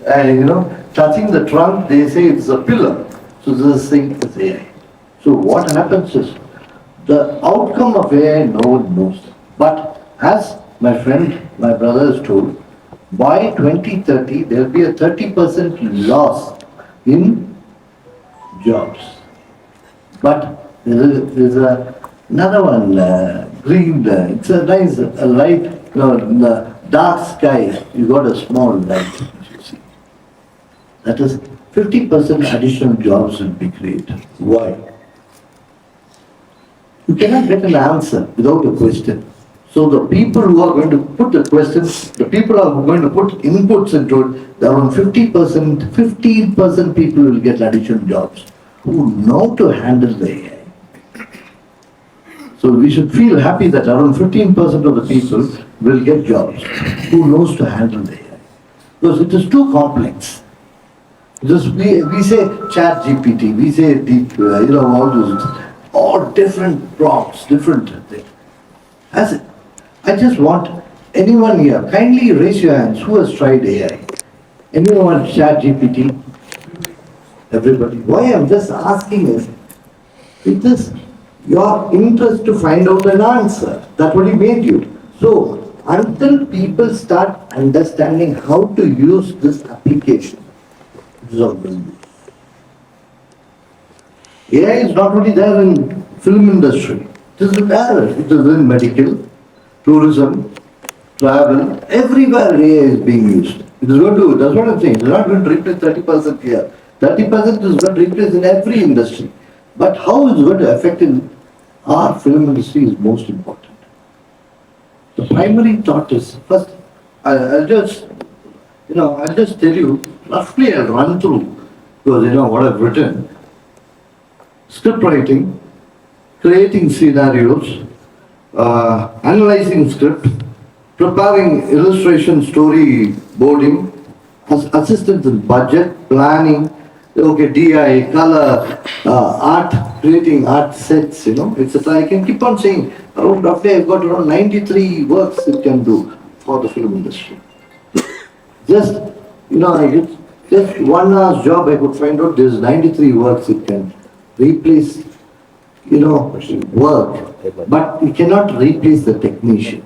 And touching the trunk, they say it's a pillar. So this thing is AI. So what happens is, the outcome of AI, no one knows. But as my friend, my brother has told, by 2030, there will be a 30% loss in jobs. But another one, green, it's a nice light, in the dark sky, you got a small light, you see. That is 50% additional jobs will be created. Why? You cannot get an answer without a question. So the people who are going to put the questions, the people who are going to put inputs into it, around 50%, 15% people will get additional jobs who know to handle the AI. So we should feel happy that around 15% of the people will get jobs who knows to handle the AI. Because it is too complex. Just we say chat GPT, we say deep, all those, all different prompts, different things. I just want anyone here, kindly raise your hands, who has tried AI? Anyone want chat GPT? Everybody. Why I'm just asking is, it is your interest to find out an answer. That's what he made you. So, until people start understanding how to use this application, it is all going AI is not only there in film industry, it is there. It is in medical, tourism, travel, everywhere AI is being used. It is going to, that's what I'm saying, it is not going to replace 30% here. 30% is going to replace in every industry. But how it's going to affect in our film industry is most important. The primary thought is, first, I'll just tell you, roughly I'll run through, because what I've written. Script writing, creating scenarios, analyzing script, preparing illustration, storyboarding, assistance in budget, planning, DI, color, art, creating art sets, etc. I can keep on saying, roughly I've got around 93 works it can do for the film industry. Just, just 1 hour's job I could find out there's 93 works it can replace, work, but it cannot replace the technician.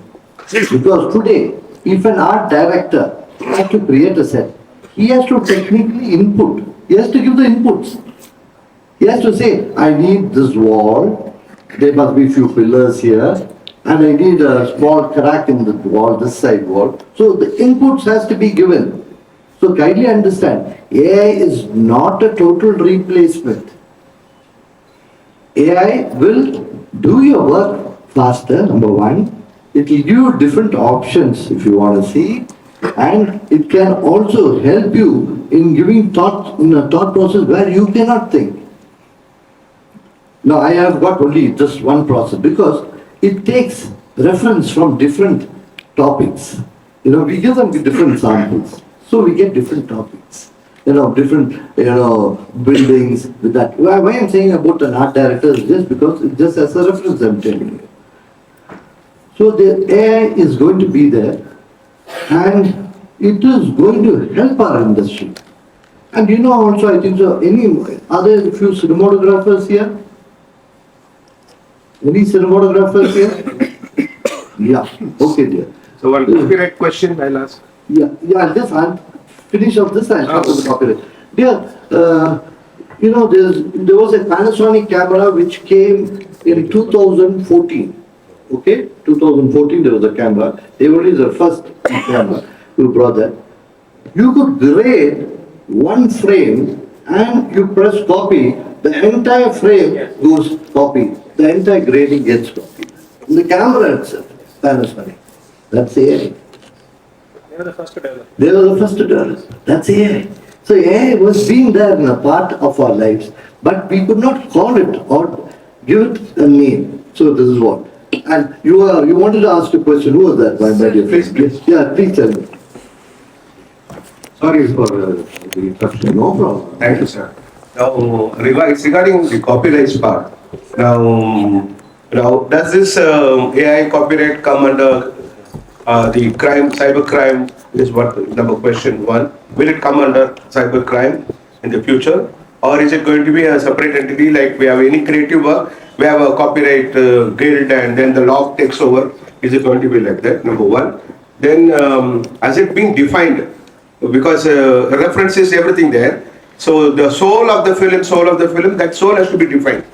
Because today, if an art director has to create a set, he has to technically input. He has to give the inputs. He has to say, I need this wall, there must be few pillars here, and I need a small crack in the wall, this side wall. So the inputs has to be given. So kindly understand, AI is not a total replacement. AI will do your work faster, number one. It will give you different options if you want to see. And it can also help you in giving thought, in a thought process where you cannot think. Now I have got only just one process because it takes reference from different topics. We give them different samples. So we get different topics. Different, buildings with that. Why I'm saying about an art director is just because it's just as a reference I'm telling you. So the AI is going to be there and it is going to help our industry. And also I think so, are there a few cinematographers here? Any cinematographers here? Yeah, okay dear. So one copyright question I'll ask. Yeah, I'll just finish off this and talk about the copyright. Dear, there was a Panasonic camera which came in 2014. Okay, 2014 there was a camera. They were the first camera who brought that. You could grade one frame and you press copy, the entire frame goes copy. The entire grading gets copied. The camera itself, Panasonic. That's AI. They were the first to develop. They were the first to develop. That's AI. So AI was being there in a part of our lives, but we could not call it or give it a name. So this is what. And you wanted to ask a question. Who was that, my dear friend? Please. Yeah, please tell me. Sorry for the interruption. No problem. Thank you, sir. Now, regarding the copyright part, now does this AI copyright come under the crime, cyber crime is what number question one. Will it come under cyber crime in the future? Or is it going to be a separate entity like we have any creative work, we have a copyright guild and then the law takes over? Is it going to be like that, number one? Then has it been defined? Because reference is everything there. So the soul of the film, that soul has to be defined.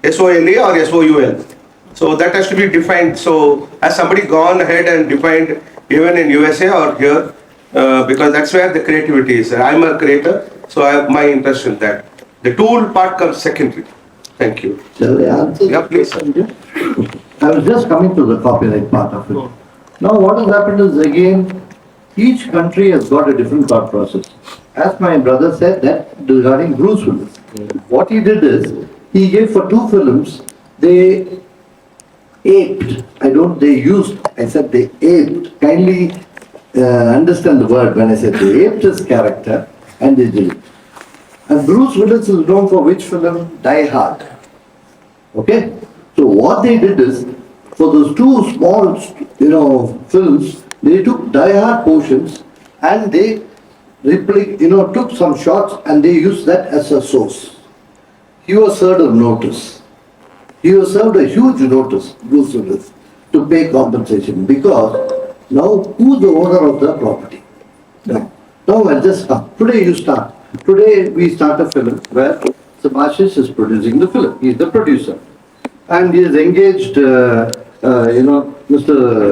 SOLA or SOUL. So that has to be defined. So has somebody gone ahead and defined even in USA or here? Because that's where the creativity is. I'm a creator, so I have my interest in that. The tool part comes secondary. Thank you. Shall I answer? Yeah, please. I was just coming to the copyright part of it. Now what has happened is again, each country has got a different thought process. As my brother said that regarding Bruce Willis. What he did is, he gave for 2 films, they aped, I said they aped, kindly understand the word when I said they aped his character and they did it. And Bruce Willis is known for which film? Die Hard. Okay? So what they did is, for those 2 small, films, they took Die Hard portions and they took some shots and they used that as a source. He was served a notice. He was served a huge notice, Bruce Willis, to pay compensation because now who's the owner of the property? Now I'll just come. Today you start. Today we start a film where Shibasish is producing the film. He's the producer. And he has engaged, Mr.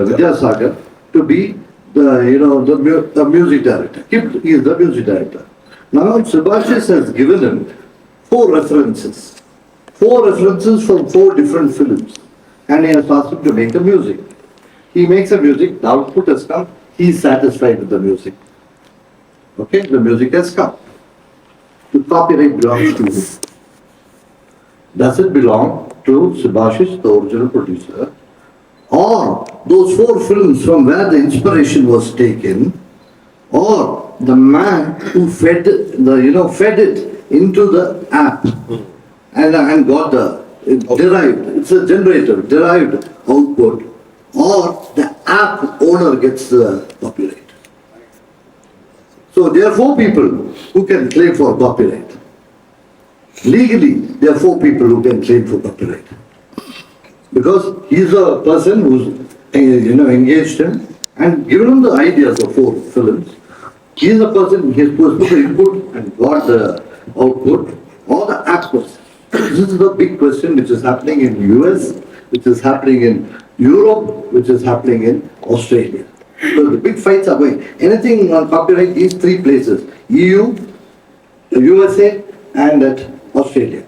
Vidyasagar to be the music director. He is the music director. Now Shibasish has given him 4 references. 4 references from 4 different films. And he has asked him to make the music. He makes the music, the output has come, he is satisfied with the music. Okay, the music has come. The copyright belongs to him. Does it belong to Shibasish, the original producer? Or those 4 films from where the inspiration was taken, or the man who fed it into the app and got it's a generator, derived output, or the app owner gets the copyright. So there are 4 people who can claim for copyright. Legally, there are 4 people who can claim for copyright. Because he's a person who's engaged him and given him the ideas of 4 films. He's a person, he's supposed to put the input and got the output, or the app person. This is the big question which is happening in US, which is happening in Europe, which is happening in Australia. So the big fights are going. Anything on copyright, these 3 places, EU, USA and at Australia.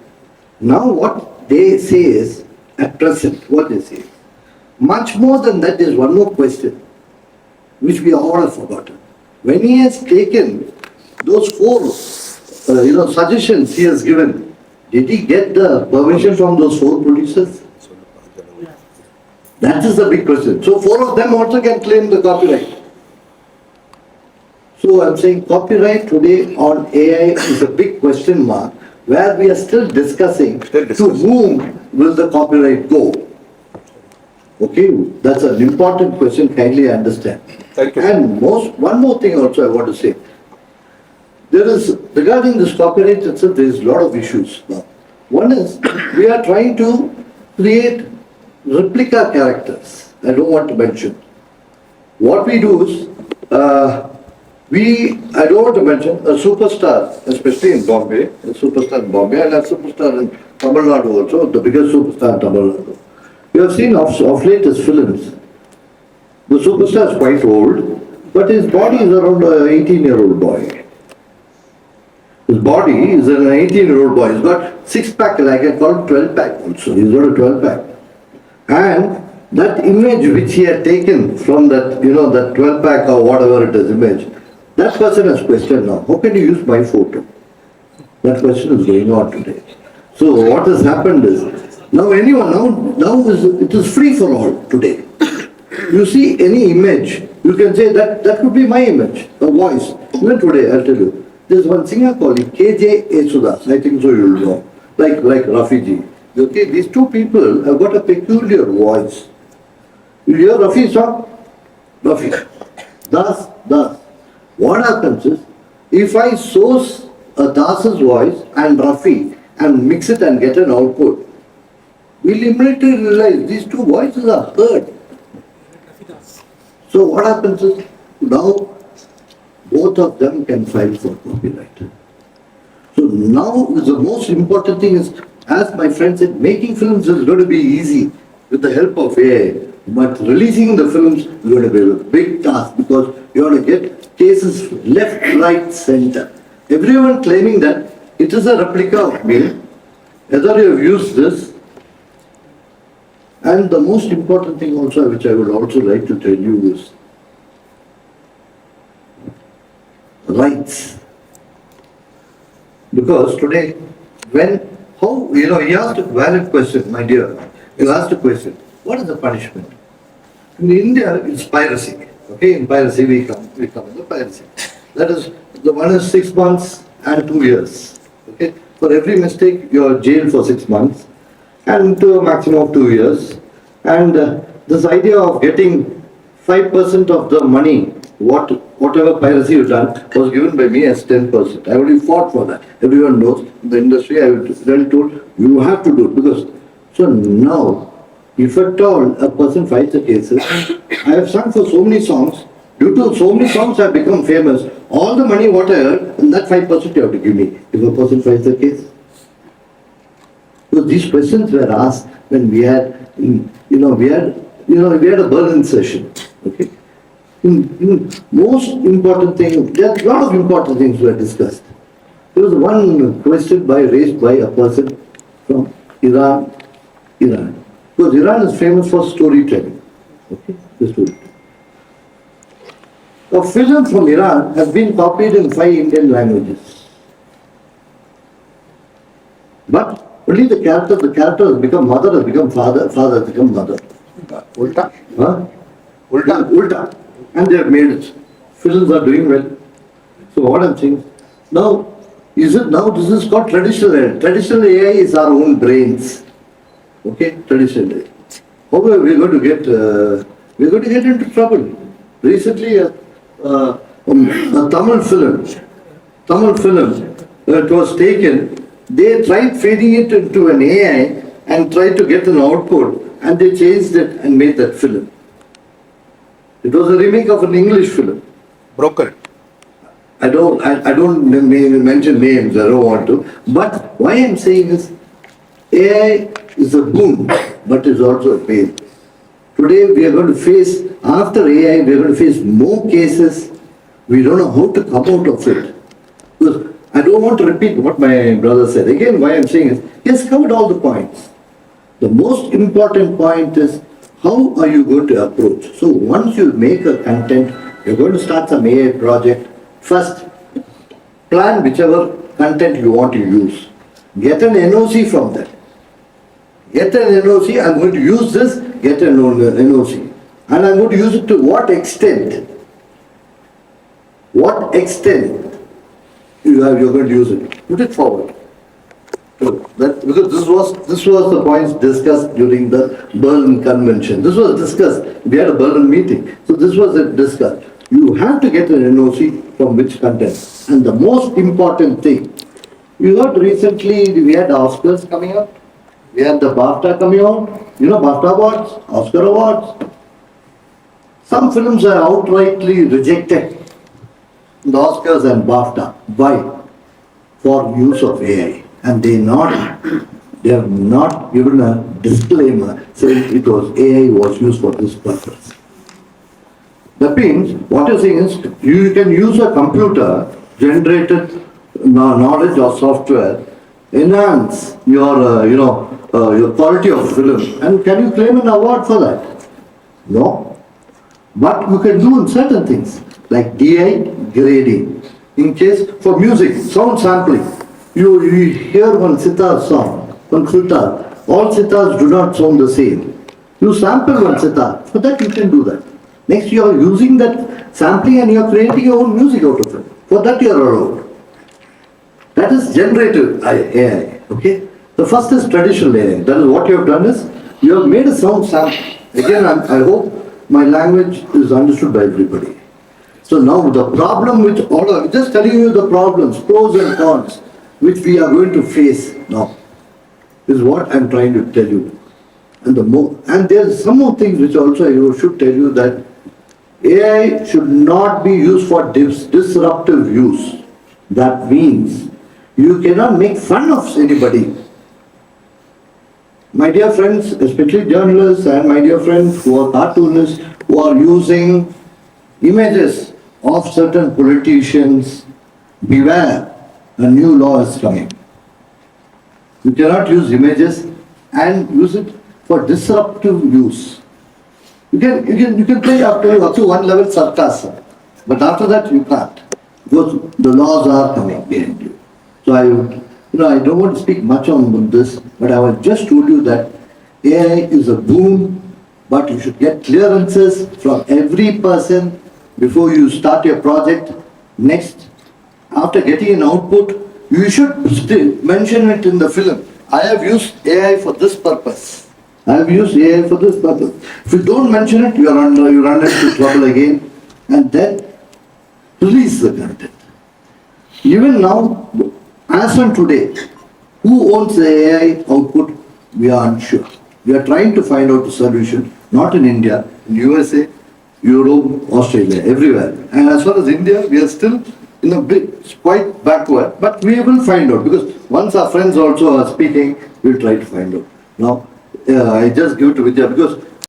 Now what they say is, at present, what they say, much more than that, there's one more question, which we all have forgotten. When he has taken those 4, suggestions he has given, did he get the permission from those 4 producers? That is the big question. So 4 of them also can claim the copyright. So I'm saying copyright today on AI is a big question mark, where we are still discussing to whom will the copyright go. Okay, that's an important question, kindly understand. Thank you. And one more thing also I want to say. There is, regarding this copyright itself, there is a lot of issues now. One is, we are trying to create replica characters. I don't want to mention. What we do is, I don't want to mention, a superstar, especially in Bombay, a superstar in Bombay and a superstar in Tamil Nadu also, the biggest superstar in Tamil Nadu. You have seen of late his films. The superstar is quite old, but his body is around an 18-year-old boy. His body is an 18-year-old boy. He's got 6-pack, I can call it 12-pack also. He's got a 12-pack. And that image which he had taken from that, that 12-pack or whatever it is image, that person has questioned now, how can you use my photo? That question is going on today. So what has happened is, now it is free for all today. You see any image, you can say that could be my image, a voice. Even today, I'll tell you, there's one singer called KJ Yesudas, I think so you'll know, like Ravi ji. Okay, these 2 people have got a peculiar voice. You hear Rafi's song? Rafi. Thus, what happens is, if I source a Das's voice and Rafi and mix it and get an output, we'll immediately realize these two voices are heard. So what happens is, now both of them can file for copyright. So now the most important thing is, as my friend said, making films is going to be easy with the help of AI. But releasing the films is going to be a big task because you have to get cases left, right, center. Everyone claiming that it is a replica of me, whether you have used this. And the most important thing also, which I would also like to tell you is rights. Because today, he asked a valid question, my dear. You asked a question, what is the punishment? In India, it's piracy. Okay, in piracy we come in the piracy. That is, the one is 6 months and 2 years. Okay, for every mistake you are jailed for 6 months and to a maximum of 2 years. And this idea of getting 5% of the money, whatever piracy you've done, was given by me as 10%. I already fought for that. Everyone knows in the industry. I was well told you have to do it because. So now, if at all a person fights the cases, I have sung for so many songs. Due to so many songs, I have become famous. All the money what I earn, and that 5% you have to give me if a person fights the case. So these questions were asked when we had a Berlin session. Okay. Most important thing, there are a lot of important things were discussed. There was one question raised by a person from Iran. Because Iran is famous for storytelling. Okay, the storytelling. A film from Iran has been copied in 5 Indian languages. But only the character has become mother, has become father, father has become mother. Ulta. Huh? Ulta. Ulta. And they have made it. Films are doing well. So what I'm saying, this is called traditional AI. Traditional AI is our own brains. Okay, traditional AI. However, we're going to get into trouble. Recently, a Tamil film, it was taken, they tried feeding it into an AI and tried to get an output, and they changed it and made that film. It was a remake of an English film. Broker. I don't mention names, I don't want to. But why I'm saying is, AI is a boon, but it's also a pain. Today we are going to face, after AI, we are going to face more cases. We don't know how to come out of it. Because I don't want to repeat what my brother said. Again, why I'm saying is, he has covered all the points. The most important point is, how are you going to approach? So once you make a content, you're going to start some AI project. First, plan whichever content you want to use. Get an NOC from that. Get an NOC, I'm going to use this, get an NOC. And I'm going to use it to what extent? What extent you're going to use it? Put it forward. Because this was the points discussed during the Berlin Convention. This was discussed. We had a Berlin meeting. So this was discussed. You have to get an NOC from which content. And the most important thing, you heard recently we had Oscars coming up. We had the BAFTA coming out. You know BAFTA awards, Oscar awards. Some films are outrightly rejected. The Oscars and BAFTA. Why? For use of AI. And they have not given a disclaimer saying it was AI was used for this purpose. That means what you're saying is you can use a computer generated knowledge or software, enhance your your quality of film, and can you claim an award for that? No. But you can do in certain things like DI grading. In case for music, sound sampling. You hear one sitar song, one sitar. All sitars do not sound the same. You sample one sitar. For that you can do that. Next you are using that sampling and you are creating your own music out of it. For that you are allowed. That is generative AI. Okay. The first is traditional AI. That is what you have done is you have made a sound sample. Again, I hope my language is understood by everybody. So now the problem with all of, just telling you the problems, pros and cons, which we are going to face now, is what I'm trying to tell you. And there's some more things which also I should tell you, that AI should not be used for disruptive use. That means you cannot make fun of anybody. My dear friends, especially journalists and my dear friends who are cartoonists, who are using images of certain politicians, beware, a new law is coming. You cannot use images and use it for disruptive use. You can play up to one level sarcasm, but after that you can't, because the laws are coming behind you. So I don't want to speak much on this, but I have just told you that AI is a boom, but you should get clearances from every person before you start your project. Next, after getting an output, you should still mention it in the film. I have used AI for this purpose. I have used AI for this purpose. If you don't mention it, you run into trouble again, and then release the content. Even now, as on today, who owns the AI output, we are unsure. We are trying to find out a solution, not in India, in USA, Europe, Australia, everywhere. And as far as India, we are still in a bit, quite backward, but we will find out, because once our friends also are speaking, we'll try to find out. Now, I just give it to Vidya, because